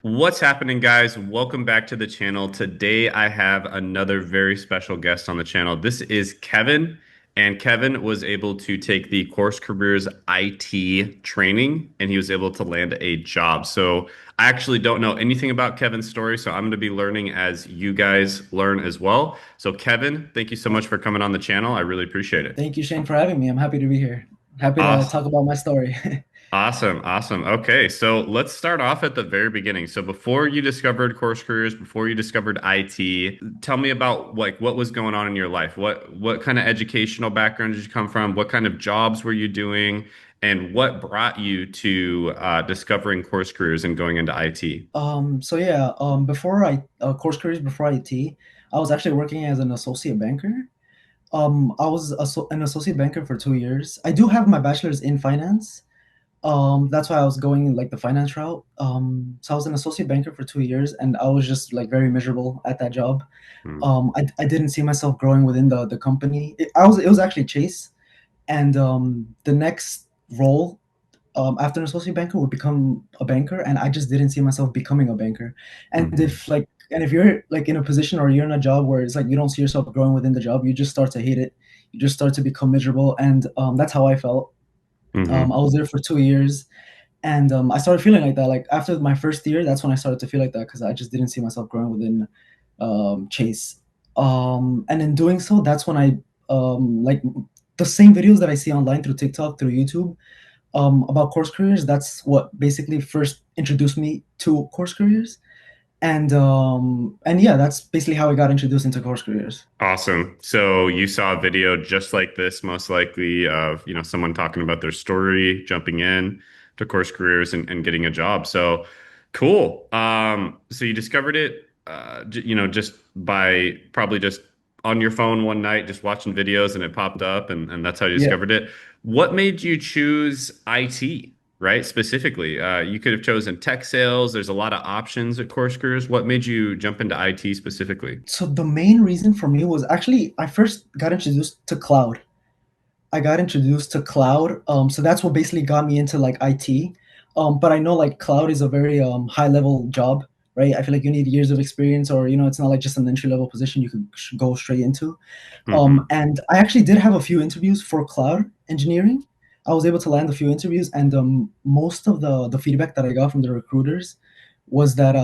What's happening, guys? Welcome back to the channel. Today, I have another very special guest on the channel. This is Kevin, and Kevin was able to take the Course Careers IT training, and he was able to land a job. So, I actually don't know anything about Kevin's story, so I'm going to be learning as you guys learn as well. So, Kevin, thank you so much for coming on the channel. I really appreciate it. Thank you, Shane, for having me. I'm happy to be here. Happy to Awesome. talk about my story. Awesome, awesome. Okay, so let's start off at the very beginning. So before you discovered Course Careers, before you discovered IT, tell me about like what was going on in your life. What kind of educational background did you come from? What kind of jobs were you doing? And what brought you to discovering Course Careers and going into IT? Before course careers before IT, I was actually working as an associate banker. I was an associate banker for 2 years. I do have my bachelor's in finance. That's why I was going in like the finance route. So I was an associate banker for 2 years, and I was just like very miserable at that job. Hmm. I didn't see myself growing within the company. It was actually Chase, and the next role after an associate banker would become a banker, and I just didn't see myself becoming a banker. And Hmm. if you're like in a position or you're in a job where it's like you don't see yourself growing within the job, you just start to hate it. You just start to become miserable, and that's how I felt. I Hmm. was there for 2 years, and I started feeling like that. Like after my first year, that's when I started to feel like that because I just didn't see myself growing within Chase. And in doing so, that's when I like the same videos that I see online through TikTok, through YouTube, about course careers. That's what basically first introduced me to course careers, and yeah, that's basically how I got introduced into course careers. Awesome. So you saw a video just like this, most likely of, someone talking about their story, jumping in to Course Careers and getting a job. So cool. So you discovered it, just by probably just on your phone one night, just watching videos and it popped up and that's how you Yeah. discovered it. What made you choose IT, right? Specifically, you could have chosen tech sales. There's a lot of options at Course Careers. What made you jump into IT specifically? So the main reason for me was actually I first got introduced to cloud. I got introduced to cloud. So that's what basically got me into like IT. But I know like cloud is a very high level job, right? I feel like you need years of experience, or it's not like just an entry level position you could go straight into. Hmm. And I actually did have a few interviews for cloud engineering. I was able to land a few interviews, and most of the feedback that I got from the recruiters was that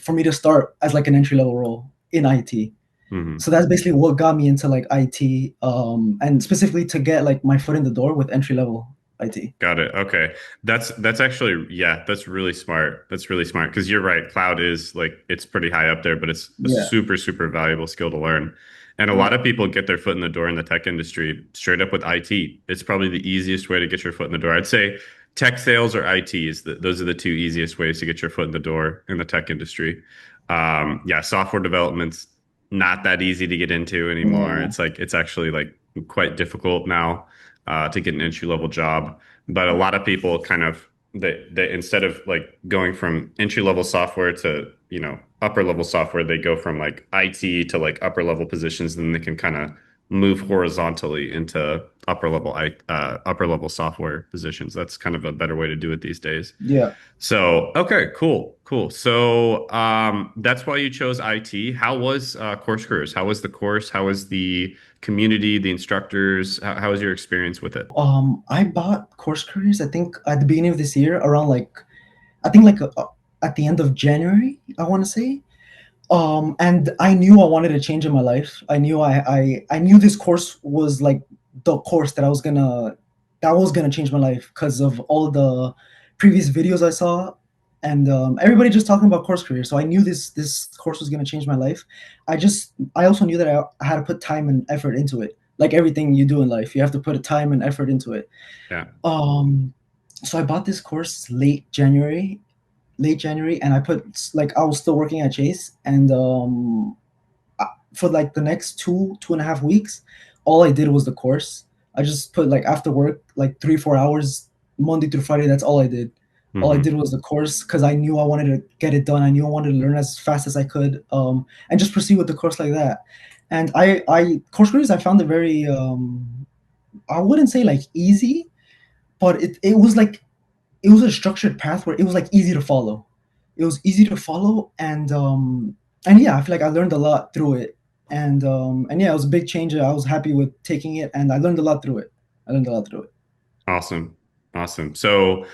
for me to start as like an entry level role in IT. Hmm. So that's basically what got me into like IT, and specifically to get like my foot in the door with entry level IT. Got it. Okay. That's actually, yeah, that's really smart. That's really smart because you're right. Cloud is like it's pretty high up there, but it's a Yeah, super, super valuable skill to learn. And a lot yeah, of people get their foot in the door in the tech industry straight up with IT. It's probably the easiest way to get your foot in the door. I'd say tech sales or IT those are the two easiest ways to get your foot in the door in the tech industry. Yeah, software development's not that easy to get into anymore. yeah, It's actually like quite difficult now to get an entry level job. But a lot of people kind of they instead of like going from entry level software to, upper level software, they go from like IT to like upper level positions, and then they can kind of move horizontally into upper level software positions. That's kind of a better way to do it these days. yeah. So, okay, cool, cool. So, that's why you chose IT. How was Course Careers? How was the course? How was the community, the instructors? How was your experience with it? I bought course careers, I think at the beginning of this year, around like I think like at the end of January, I want to say. And I knew I wanted a change in my life. I knew this course was like the course that was gonna change my life because of all the previous videos I saw, and everybody just talking about course career. So I knew this course was gonna change my life. I also knew that I had to put time and effort into it. Like everything you do in life, you have to put a time and effort into it. Yeah. Um, so I bought this course late January, and I was still working at Chase, and for like the next 2.5 weeks, all I did was the course. I just put like after work, like 3 4 hours, Monday through Friday. That's all I did. All I Hmm. did was the course because I knew I wanted to get it done. I knew I wanted to learn as fast as I could, and just proceed with the course like that. And course careers, I found it very, I wouldn't say like easy, but it was like it was a structured path where it was like easy to follow. It was easy to follow, and yeah, I feel like I learned a lot through it. And yeah, it was a big change. I was happy with taking it, and I learned a lot through it. I learned a lot through it. Awesome. Awesome. So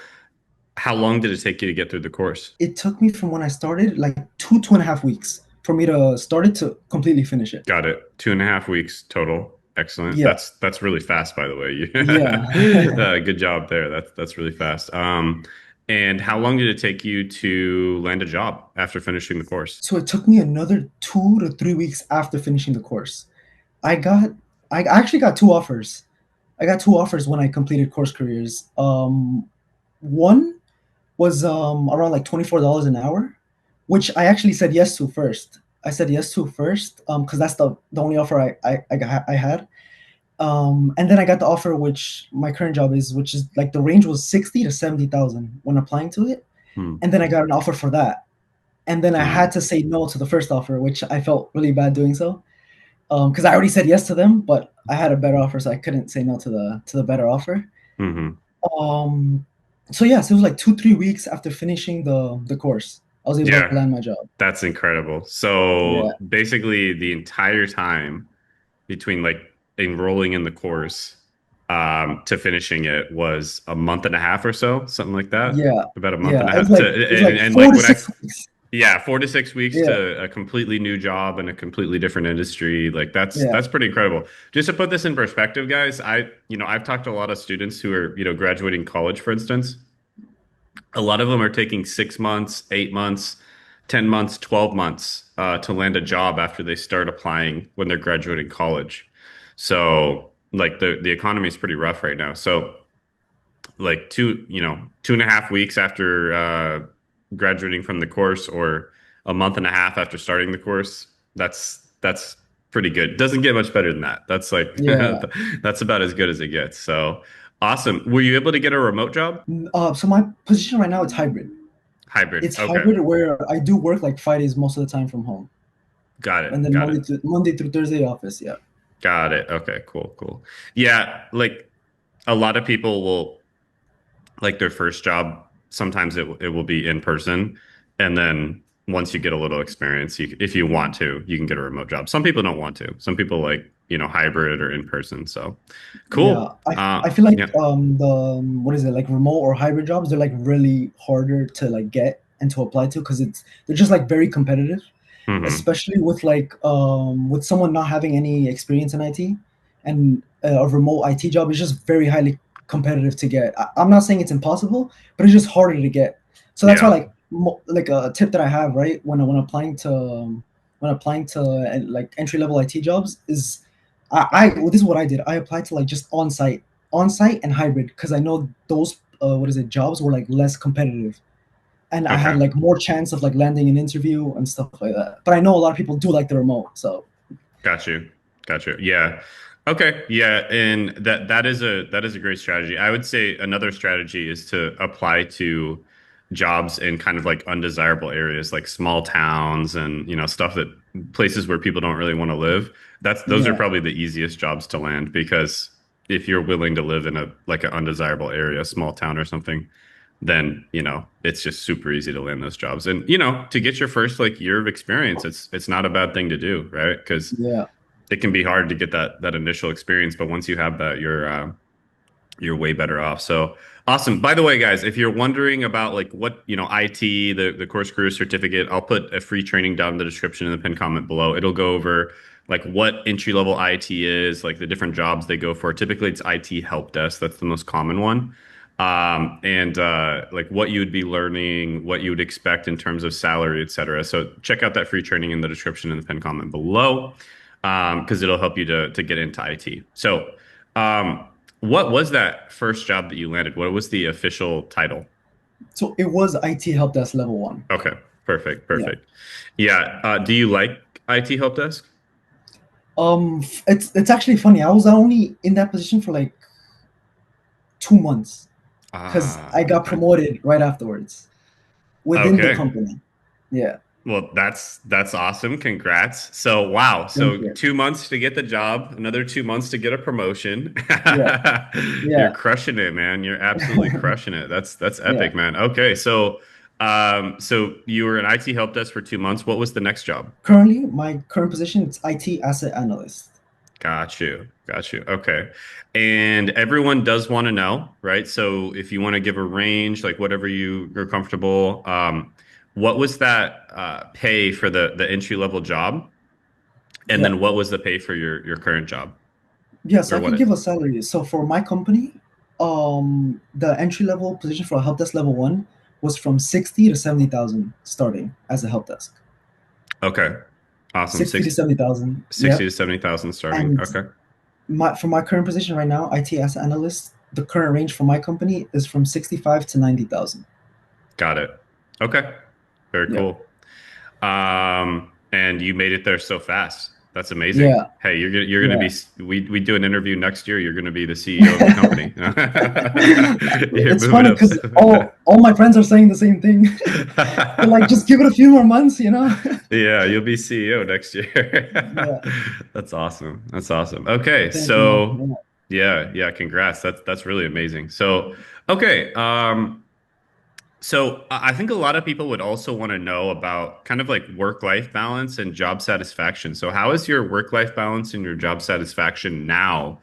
how long did it take you to get through the course? It took me from when I started like 2.5 weeks for me to start it to completely finish it. Got it. 2.5 weeks total. Excellent. Yeah, That's really fast, by the way. yeah. Good job there. That's really fast. And how long did it take you to land a job after finishing the course? So it took me another 2 to 3 weeks after finishing the course. I got, I actually got two offers. I got two offers when I completed course careers. One was around like $24 an hour, which I actually said yes to first. I said yes to first because that's the only offer I had. And then I got the offer, which my current job is, which is like the range was 60 to 70,000 when applying to it. Hmm. And then I got an offer for that. And then I Hmm. had to say no to the first offer, which I felt really bad doing so. Because I already said yes to them, but I had a better offer, so I couldn't say no to the better offer. Hmm. Um, so yes, it was like 2 3 weeks after finishing the course, I was able to Yeah, land my job. that's incredible. Yeah, So basically, the entire time between like enrolling in the course to finishing it was a month and a half or so, something like that. yeah, About a month yeah. and a It was half like to it was like and four like to when I six weeks. yeah, 4 to 6 weeks Yeah, to a completely new job in a completely different industry. Like yeah, that's pretty incredible. Just to put this in perspective, guys, I've talked to a lot of students who are, graduating college, for instance. A lot of them are taking 6 months, 8 months, 10 months, 12 months to land a job after they start applying when they're graduating college. So like the economy is pretty rough right now. So like 2.5 weeks after graduating from the course or a month and a half after starting the course, that's pretty good. Doesn't get much better than that. That's like yeah. that's about as good as it gets. So awesome. Were you able to get a remote job? So my position right now it's hybrid. Hybrid. It's Okay. hybrid where I do work like Fridays most of the time from home, Got it. and then Got it. Monday through Thursday office. Yeah, Got it. Okay, cool, cool. Yeah, like a lot of people will like their first job, sometimes it will be in person, and then once you get a little experience, if you want to, you can get a remote job. Some people don't want to. Some people like, hybrid or in person. So, yeah. cool. I feel like Yeah. what is it, like remote or hybrid jobs? They're like really harder to like get and to apply to because they're just like very competitive, Hmm. especially with someone not having any experience in IT, and a remote IT job is just very highly competitive to get. I'm not saying it's impossible, but it's just harder to get. So that's why Yeah. like a tip that I have, right, when applying to like entry level IT jobs is well, this is what I did. I applied to like just on site and hybrid because I know those what is it jobs were like less competitive, and I had Okay. like more chance of like landing an interview and stuff like that. But I know a lot of people do like the remote, so Got you. Got you. Yeah. Okay. Yeah. And that is a great strategy. I would say another strategy is to apply to jobs in kind of like undesirable areas, like small towns and, stuff that places where people don't really want to live. Those are yeah, probably the easiest jobs to land because if you're willing to live in a like an undesirable area, a small town or something, then, it's just super easy to land those jobs. And, to get your first like year of experience, it's not a bad thing to do, right? Because yeah, it can be hard to get that initial experience, but once you have that, you're way better off. So awesome. By the way, guys, if you're wondering about like what, IT, the course career certificate, I'll put a free training down in the description in the pinned comment below. It'll go over like what entry level IT is, like the different jobs they go for. Typically it's IT help desk. That's the most common one. And like what you would be learning, what you would expect in terms of salary, et cetera. So check out that free training in the description in the pinned comment below, because it'll help you to get into IT. So, what was that first job that you landed? What was the official title? so it was IT help desk level 1. Okay, perfect, Yeah. perfect. Yeah. Do you like IT help desk? It's actually funny. I was only in that position for like 2 months because Ah, I got okay. promoted right afterwards within the Okay. company. Yeah. Well, that's awesome. Congrats. So, wow. Thank So, you. 2 months to get the job, another 2 months to get a promotion. Yeah. You're Yeah. crushing it, man. You're absolutely crushing it. That's Yeah. epic, man. Okay, so So you were an IT help desk for 2 months. What was the next job? Currently, my current position is IT asset analyst. Got you. Got you. Okay. And everyone does want to know, right? So if you want to give a range, like whatever you're comfortable, what was that pay for the entry level job? And Yeah. then what was the pay for your current job? Yes, Or I what could it? give a salary. So for my company, the entry level position for a help desk level one was from 60 to 70,000 starting as a help desk. Okay. Awesome. 60 to 70,000. 60 Yep. to 70,000 starting. And Okay. my for my current position right now, IT as analyst, the current range for my company is from 65 to 90,000. Got it. Okay. Very Yeah. cool. And you made it there so fast. That's amazing. Yeah. Hey, you're gonna Yeah. be we do an interview next year. You're gonna be the CEO of the company. You're It's moving funny up. because all my friends are saying the same thing. They're like, just give it a few more months, you know? Yeah, you'll be CEO next year. Yeah. That's awesome. That's awesome. Okay, Thank you, man. so Yeah. yeah, yeah, congrats. That's really amazing. So, okay, so I think a lot of people would also want to know about kind of like work-life balance and job satisfaction. So how is your work-life balance and your job satisfaction now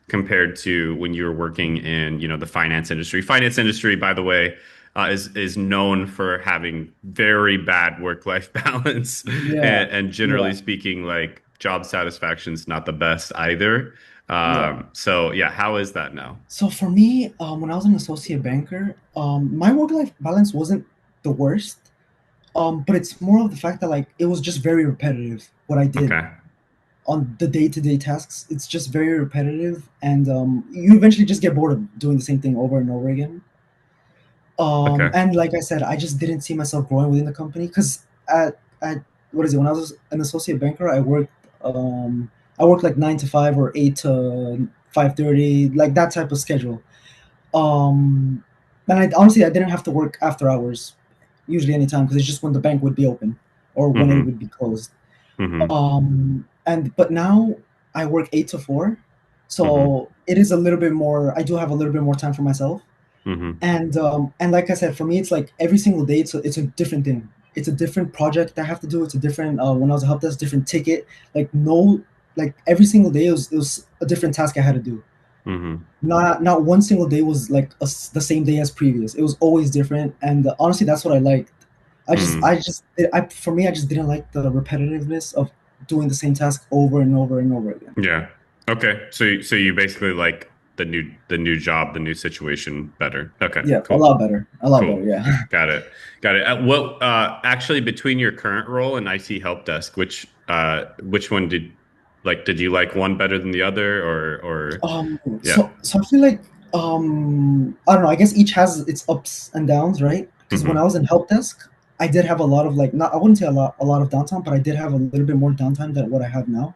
compared to when you were working in, the finance industry? Finance industry, by the way, is known for having very bad work-life balance, Yeah. and generally Yeah. speaking, like job satisfaction is not the best either. Yeah. So yeah, how is that now? So for me, when I was an associate banker, my work-life balance wasn't the worst. But it's more of the fact that like it was just very repetitive what I did Okay. on the day-to-day tasks. It's just very repetitive, and you eventually just get bored of doing the same thing over and over again. Okay. And like I said, I just didn't see myself growing within the company because at what is it? When I was an associate banker, I worked like 9 to 5 or 8 to 5:30, like that type of schedule. Um, and I honestly I didn't have to work after hours, usually anytime because it's just when the bank would be open or when it Mm-hmm. would be closed. Mm-hmm. And but now I work 8 to 4, Mm-hmm. so it is a little bit more. I do have a little bit more time for myself, Mm-hmm. and like I said, for me, it's like every single day, it's a different thing. It's a different project I have to do. It's a different when I was a help desk, different ticket. Like no, like every single day it was a different task I had to do. Mm-hmm. Not one single day was like the same day as previous. It was always different, and honestly, that's what I liked. Mm-hmm. For me, I just didn't like the repetitiveness of doing the same task over and over and over again. Yeah. Okay. So you basically like the new job, the new situation better. Okay. Yeah, Cool. a lot better. Cool. Yeah. Got it. Got it. What actually between your current role and IT help desk, which one did you like one better than the other or yeah. So I feel like I don't know. I guess each has its ups and downs, right? Because when I Mm-hmm. was in help desk, I did have a lot of like not I wouldn't say a lot of downtime, but I did have a little bit more downtime than what I have now.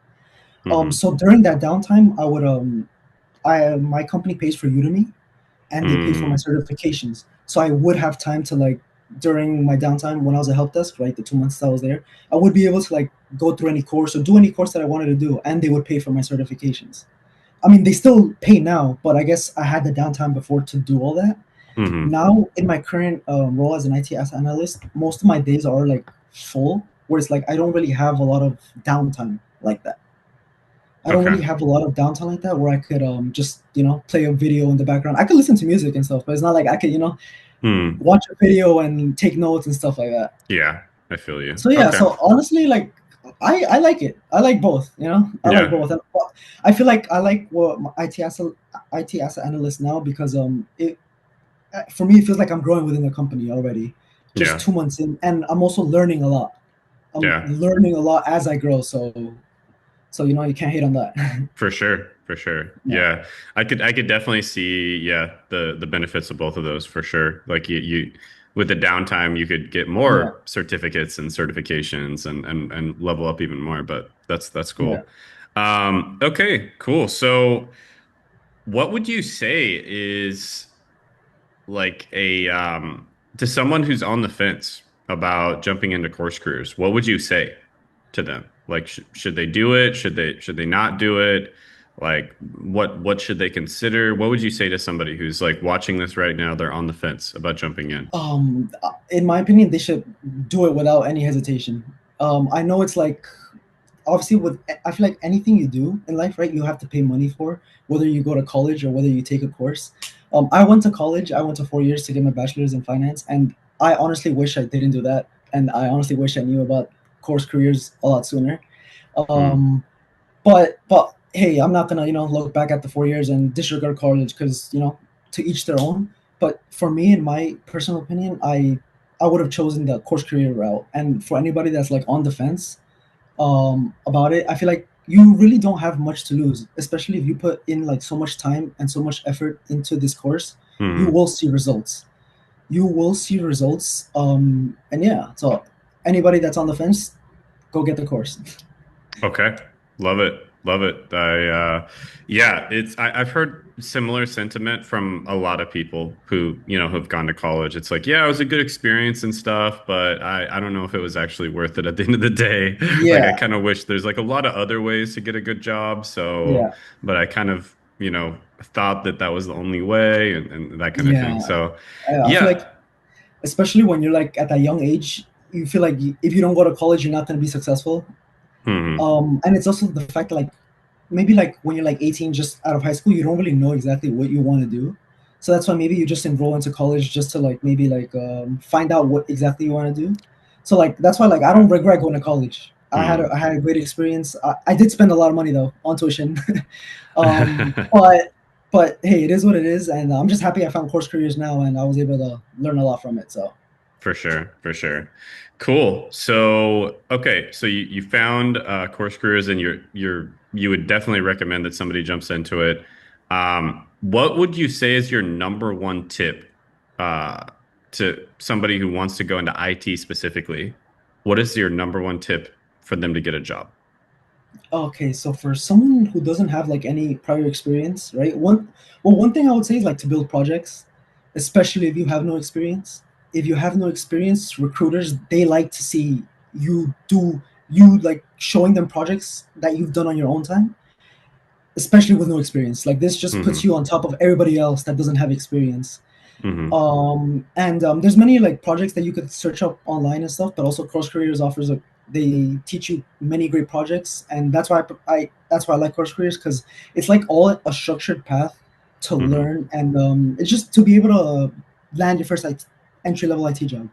Mm-hmm. So during that downtime, I would I my company pays for Udemy and they pay for my Mm-hmm. certifications. So I would have time to like during my downtime when I was a help desk, right, the 2 months I was there, I would be able to like go through any course or do any course that I wanted to do, and they would pay for my certifications. I mean, they still pay now, but I guess I had the downtime before to do all that. Mm-hmm. Now, in my current role as an IT analyst, most of my days are like full, where it's like I don't really have a lot of downtime like that. I don't really Okay. have a lot of downtime like that where I could just play a video in the background. I could listen to music and stuff, but it's not like I could Hmm. watch a video and take notes and stuff like that. Yeah, I feel you. So yeah, Okay. so honestly, like I like it. I like both. I like Yeah. both, and I feel like I like what my IT as an analyst now because it for me it feels like I'm growing within the company already, just Yeah. 2 months in, and I'm also learning a lot. I'm Yeah. learning a lot as I grow, so you can't hate on that. For sure, for sure. Yeah, Yeah. I could definitely see, yeah, the benefits of both of those for sure. Like you with the downtime you could get yeah, more certificates and certifications and level up even more, but that's yeah. cool. Okay, cool. So what would you say is like a to someone who's on the fence about jumping into course careers, what would you say to them? Like, should they do it? Should they not do it? Like what should they consider? What would you say to somebody who's like watching this right now, they're on the fence about jumping in? In my opinion, they should do it without any hesitation. I know it's like obviously with I feel like anything you do in life, right? You have to pay money for whether you go to college or whether you take a course. I went to college. I went to 4 years to get my bachelor's in finance, and I honestly wish I didn't do that. And I honestly wish I knew about course careers a lot sooner. Hmm. Um, but hey, I'm not gonna look back at the 4 years and disregard college because to each their own. But for me, in my personal opinion, I would have chosen the course career route. And for anybody that's like on the fence about it, I feel like you really don't have much to lose, especially if you put in like so much time and so much effort into this course. You Hmm. will see results. You will see results. And yeah, so anybody that's on the fence, go get the course. Okay. Love it. Love it. Yeah, I've heard similar sentiment from a lot of people who, have gone to college. It's like, yeah, it was a good experience and stuff, but I don't know if it was actually worth it at the end of the day. Like I Yeah, kind of wish there's like a lot of other ways to get a good job. So, yeah. but I kind of, thought that that was the only way and that kind of thing. Yeah, So, I feel yeah. like, especially when you're like at that young age, you feel like if you don't go to college, you're not going to be successful. Hmm. And it's also the fact that like maybe like when you're like 18, just out of high school, you don't really know exactly what you want to do. So that's why maybe you just enroll into college just to like maybe like find out what exactly you want to do. So like that's why like I don't Okay. regret going to college. I had a great experience. I did spend a lot of money though on tuition. um, but but hey, it is what it is, and I'm just happy I found course careers now, and I was able to learn a lot from it. So For sure, for sure. Cool. So, okay, so you found course careers and you would definitely recommend that somebody jumps into it. What would you say is your number one tip uh, to somebody who wants to go into IT specifically? What is your number one tip for them to get a job? okay, so for someone who doesn't have like any prior experience, right? One thing I would say is like to build projects, especially if you have no experience. If you have no experience, recruiters they like to see you do you like showing them projects that you've done on your own time, especially with no experience. Like this just puts Hmm. you on top of everybody else that doesn't have experience. Hmm. And There's many like projects that you could search up online and stuff, but also Course Careers offers a they teach you many great projects, and that's why I like Course Careers because it's like all a structured path to Hmm. learn, and it's just to be able to land your first like entry level IT job.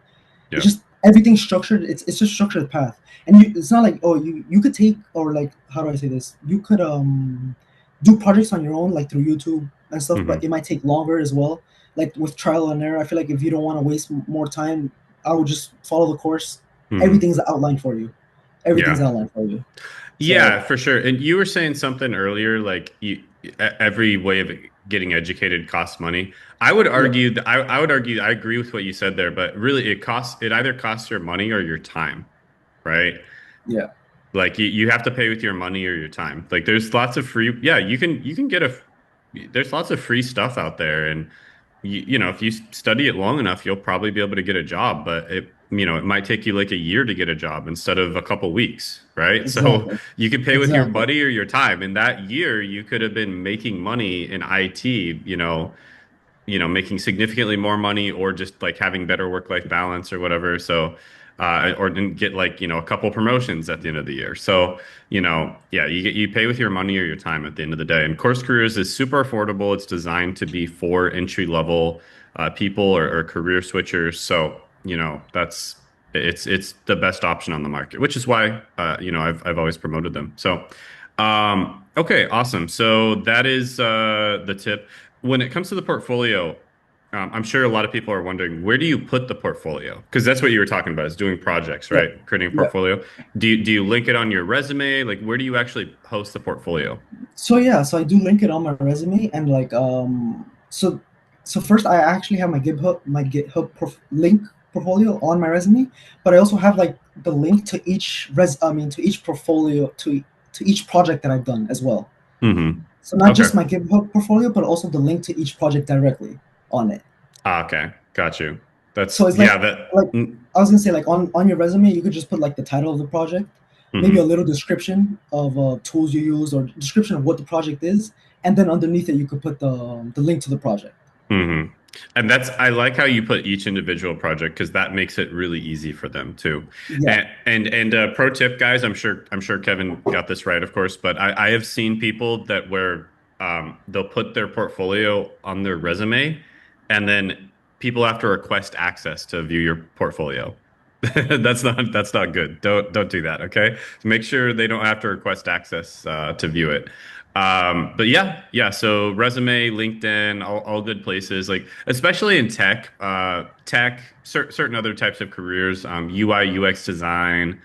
It's Yep. just everything's structured. It's just structured path, and it's not like oh you could take or like how do I say this? You could do projects on your own like through YouTube and stuff, but Hmm. it might take longer as well. Like with trial and error, I feel like if you don't want to waste more time, I would just follow the course. Hmm. Everything's outlined for you. Everything's Yeah. outlined for you. So Yeah, for sure. And you were saying something earlier, like every way of getting educated costs money. I would yeah, argue that I would argue I agree with what you said there, but really it either costs your money or your time, right? yeah, Like you have to pay with your money or your time. Like there's lots of free, yeah, you can get there's lots of free stuff out there and if you study it long enough, you'll probably be able to get a job, but it might take you like a year to get a job instead of a couple weeks, right? So exactly, you could pay with your exactly, money or your time. In that year, you could have been making money in IT, making significantly more money or just like having better work-life balance or whatever. So, or didn't get like, a couple promotions at the end of the year. So, yeah, you pay with your money or your time at the end of the day. And Course Careers is super affordable. It's designed to be for entry level people or career switchers. So, it's the best option on the market, which is why I've always promoted them. So, okay, awesome. So that is the tip. When it comes to the portfolio, I'm sure a lot of people are wondering, where do you put the portfolio? Because that's what you were talking about, is doing projects, yeah, right? Creating a yeah. portfolio. Do you link it on your resume? Like, where do you actually post the portfolio? So yeah, so I do link it on my resume, and like so first I actually have my GitHub link portfolio on my resume, but I also have like the link to each to each portfolio to each project that I've done as well. Hmm. So not Okay. just my GitHub portfolio, but also the link to each project directly on it. Okay. Got you. So That's it's yeah, that like I was gonna say like on your resume you could just put like the title of the project, maybe a Hmm. little description of tools you use or description of what the project is, and then underneath it you could put the link to the project. Hmm. And that's I like how you put each individual project because that makes it really easy for them too. Yeah, And pro tip, guys, I'm sure Kevin got this right, of course, but I have seen people that where they'll put their portfolio on their resume, and then people have to request access to view your portfolio. That's not good. Don't do that. Okay, so make sure they don't have to request access to view it. But yeah. So resume, LinkedIn, all good places. Like especially in tech, certain other types of careers, UI, UX design,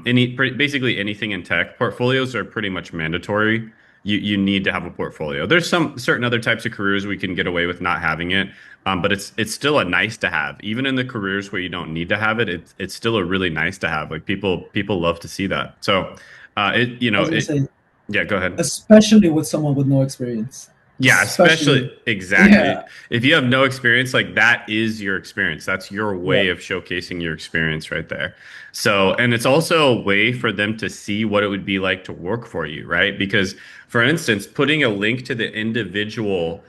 basically anything in tech. Portfolios are pretty much mandatory. You need to have a portfolio. There's some certain other types of careers we can get away with not having it, but it's still a nice to have. Even in the careers where you don't need to have it, it's still a really nice to have. Like people love to see that. So, it you I know was gonna it. say, Yeah, go ahead. especially with someone with no experience, Yeah, especially especially. exactly. Yeah, If you have no experience, like that is your experience. That's your yeah, way of showcasing your experience right there. So, and it's also a way for them to see what it would be like to work for you, right? Because, for instance, putting a link to the individual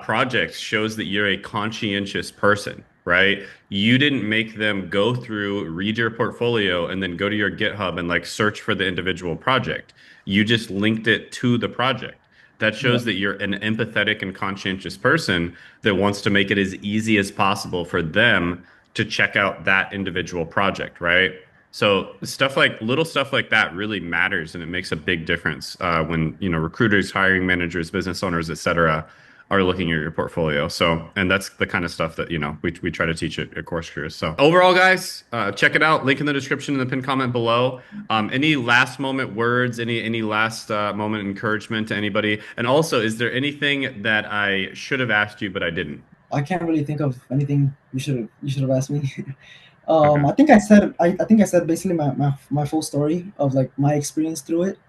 projects shows that you're a conscientious person, right? You didn't make them go through, read your portfolio, and then go to your GitHub and like search for the individual project. You just linked it to the project. That yeah, shows that you're an empathetic and conscientious person that wants to make it as easy as possible for them to check out that individual project, right? So little stuff like that really matters, and it makes a big difference when recruiters, hiring managers, business owners, etc., are looking at your portfolio. So, and that's the kind of stuff that we try to teach at Course Careers. So overall, guys, check it out. Link in the description in the pinned comment below. Any last moment words, any last moment encouragement to anybody? And also, is there anything that I should have asked you but I didn't? I can't really think of anything you should have asked me. Okay. I think I said basically my full story of like my experience through it.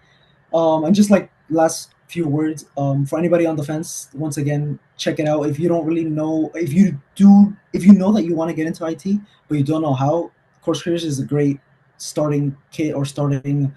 And just like last few words, for anybody on the fence, once again, check it out. If you don't really know, if you know that you want to get into IT, but you don't know how, Course Creators is a great starting kit or starting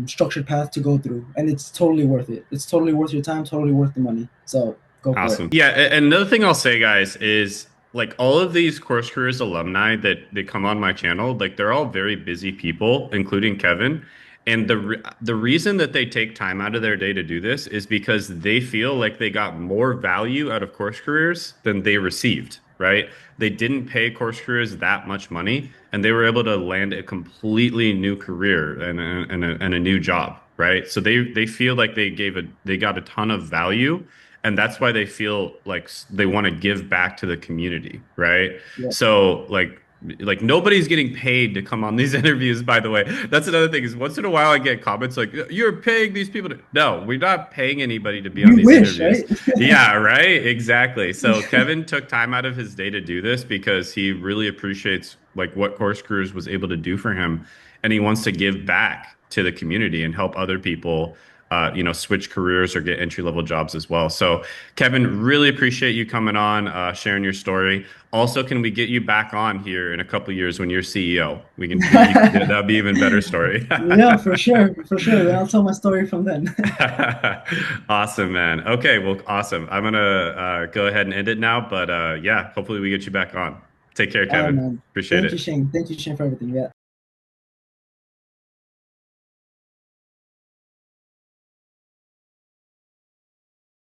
structured path to go through, and it's totally worth it. It's totally worth your time, totally worth the money. So go for it. Awesome. Yeah, and another thing I'll say, guys, is like all of these Course Careers alumni that they come on my channel, like they're all very busy people, including Kevin. And the reason that they take time out of their day to do this is because they feel like they got more value out of Course Careers than they received, right? They didn't pay Course Careers that much money, and they were able to land a completely new career and a new job, right? So they feel like they got a ton of value, and that's why they feel like they want to give back to the community, right? Yeah. So like nobody's getting paid to come on these interviews, by the way. That's another thing is once in a while I get comments like you're paying these people to no, we're not paying anybody to be on We these wish, interviews. right? Yeah, right, exactly. So Kevin took time out of his day to do this because he really appreciates like what Course Crews was able to do for him, and he wants to give back to the community and help other people switch careers or get entry level jobs as well. So, Kevin, really appreciate you coming on, sharing your story. Also, can we get you back on here in a couple years when you're CEO? That'd be even better story. Yeah, for sure, for sure. Then I'll tell my story from then. Awesome, man. Okay, well, awesome. I'm gonna go ahead and end it now, but yeah, hopefully we get you back on. Take care, All right, Kevin. man. Appreciate Thank you, it. Shane. Thank you, Shane, for everything. Yeah.